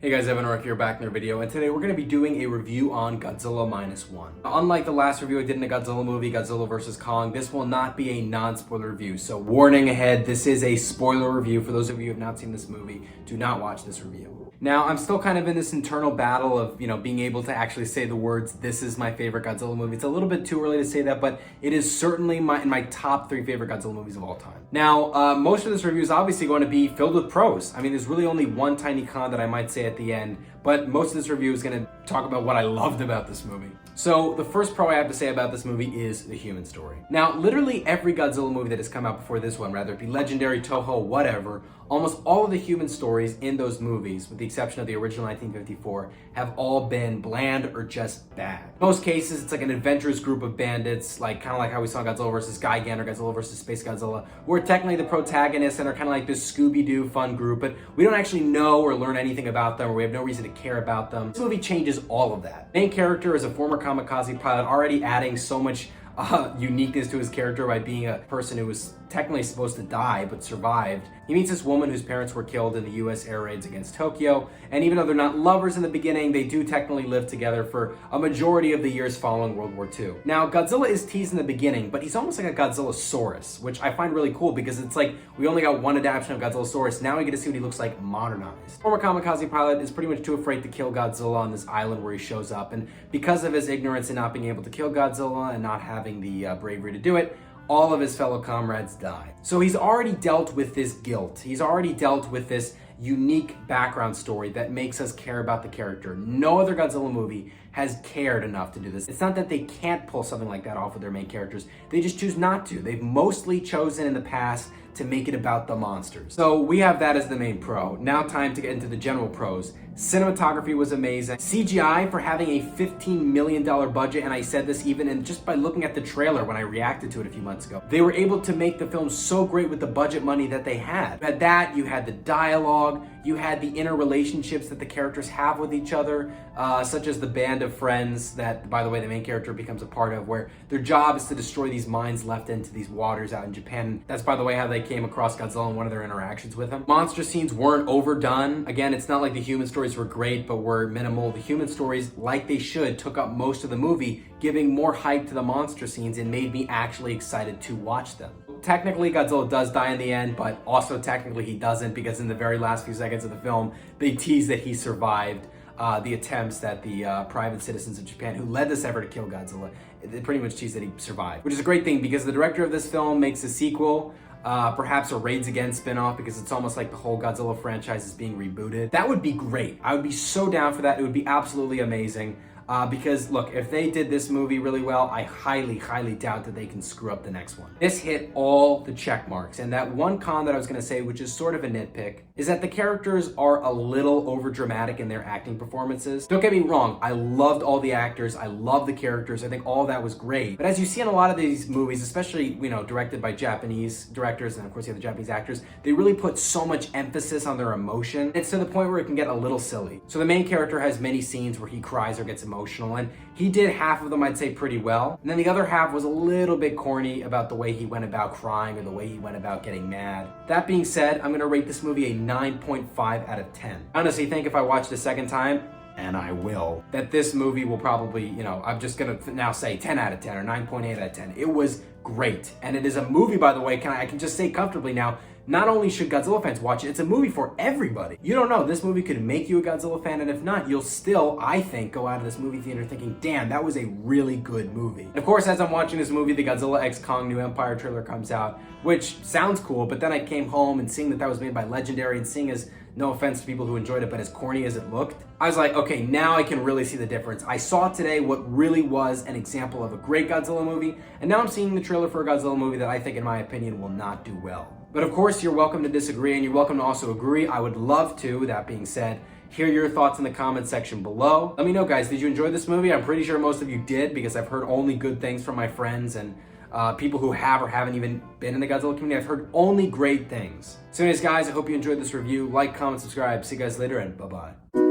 Hey guys, Evan Rourke here, back in another video, and today we're going to be doing a review on Godzilla Minus One. Unlike the last review I did in a Godzilla movie, Godzilla vs. Kong, this will not be a non-spoiler review. So warning ahead, this is a spoiler review. For those of you who have not seen this movie, do not watch this review. Now, I'm still kind of in this internal battle of, being able to actually say the words, this is my favorite Godzilla movie. It's a little bit too early to say that, but it is certainly in my top 3 favorite Godzilla movies of all time. Now, most of this review is obviously going to be filled with pros. I mean, there's really only one tiny con that I might say at the end, but most of this review is going to talk about what I loved about this movie. So the first pro I have to say about this movie is the human story. Now, literally every Godzilla movie that has come out before this one, whether it be Legendary, Toho, whatever, almost all of the human stories in those movies, with the exception of the original 1954, have all been bland or just bad. In most cases, it's like an adventurous group of bandits, kind of like how we saw Godzilla vs. Gigan or Godzilla vs. Space Godzilla, who are technically the protagonists and are kind of like this Scooby-Doo fun group, but we don't actually know or learn anything about them, or we have no reason to care about them. This movie changes all of that. Main character is a former kamikaze pilot, already adding so much uniqueness to his character by being a person who was technically supposed to die but survived. He meets this woman whose parents were killed in the US air raids against Tokyo, and even though they're not lovers in the beginning, they do technically live together for a majority of the years following World War II. Now, Godzilla is teased in the beginning, but he's almost like a Godzillasaurus, which I find really cool because it's like we only got one adaptation of Godzillasaurus. Now we get to see what he looks like modernized. Former kamikaze pilot is pretty much too afraid to kill Godzilla on this island where he shows up, and because of his ignorance and not being able to kill Godzilla and not having the bravery to do it, all of his fellow comrades die. So he's already dealt with this guilt. He's already dealt with this unique background story that makes us care about the character. No other Godzilla movie has cared enough to do this. It's not that they can't pull something like that off with their main characters. They just choose not to. They've mostly chosen in the past to make it about the monsters. So we have that as the main pro. Now time to get into the general pros. Cinematography was amazing. CGI for having a $15 million budget, and I said this even just by looking at the trailer when I reacted to it a few months ago. They were able to make the film so great with the budget money that they had. You had that, you had the dialogue, you had the interrelationships that the characters have with each other, such as the band of friends that, by the way, the main character becomes a part of, where their job is to destroy these mines left into these waters out in Japan. That's, by the way, how they came across Godzilla in one of their interactions with him. Monster scenes weren't overdone. Again, it's not like the human stories were great, but were minimal. The human stories, like they should, took up most of the movie, giving more hype to the monster scenes and made me actually excited to watch them. Technically, Godzilla does die in the end, but also technically he doesn't, because in the very last few seconds of the film, they tease that he survived the attempts that the private citizens of Japan who led this effort to kill Godzilla, they pretty much tease that he survived, which is a great thing because the director of this film makes a sequel, perhaps a Raids Again spinoff, because it's almost like the whole Godzilla franchise is being rebooted. That would be great. I would be so down for that. It would be absolutely amazing. Because look, if they did this movie really well, I highly, highly doubt that they can screw up the next one. This hit all the check marks, and that one con that I was going to say, which is sort of a nitpick, is that the characters are a little over dramatic in their acting performances. Don't get me wrong, I loved all the actors, I love the characters, I think all that was great. But as you see in a lot of these movies, especially, directed by Japanese directors, and of course you have the Japanese actors, they really put so much emphasis on their emotion. It's to the point where it can get a little silly. So the main character has many scenes where he cries or gets emotional, and he did half of them, I'd say, pretty well. And then the other half was a little bit corny about the way he went about crying or the way he went about getting mad. That being said, I'm gonna rate this movie a 9.5 out of 10. I honestly think if I watch it a second time, and I will, that this movie will probably, I'm just gonna now say 10 out of 10 or 9.8 out of 10. It was great. And it is a movie, by the way, I can just say comfortably now, not only should Godzilla fans watch it, it's a movie for everybody. You don't know, this movie could make you a Godzilla fan, and if not, you'll still, I think, go out of this movie theater thinking, damn, that was a really good movie. And of course, as I'm watching this movie, the Godzilla x Kong New Empire trailer comes out, which sounds cool, but then I came home and seeing that was made by Legendary, and seeing as, no offense to people who enjoyed it, but as corny as it looked, I was like, okay, now I can really see the difference. I saw today what really was an example of a great Godzilla movie, and now I'm seeing the trailer for a Godzilla movie that I think, in my opinion, will not do well. But of course, you're welcome to disagree, and you're welcome to also agree. I would love to, that being said, hear your thoughts in the comment section below. Let me know, guys, did you enjoy this movie? I'm pretty sure most of you did, because I've heard only good things from my friends and people who have or haven't even been in the Godzilla community. I've heard only great things. So anyways, guys, I hope you enjoyed this review. Like, comment, subscribe. See you guys later, and bye-bye.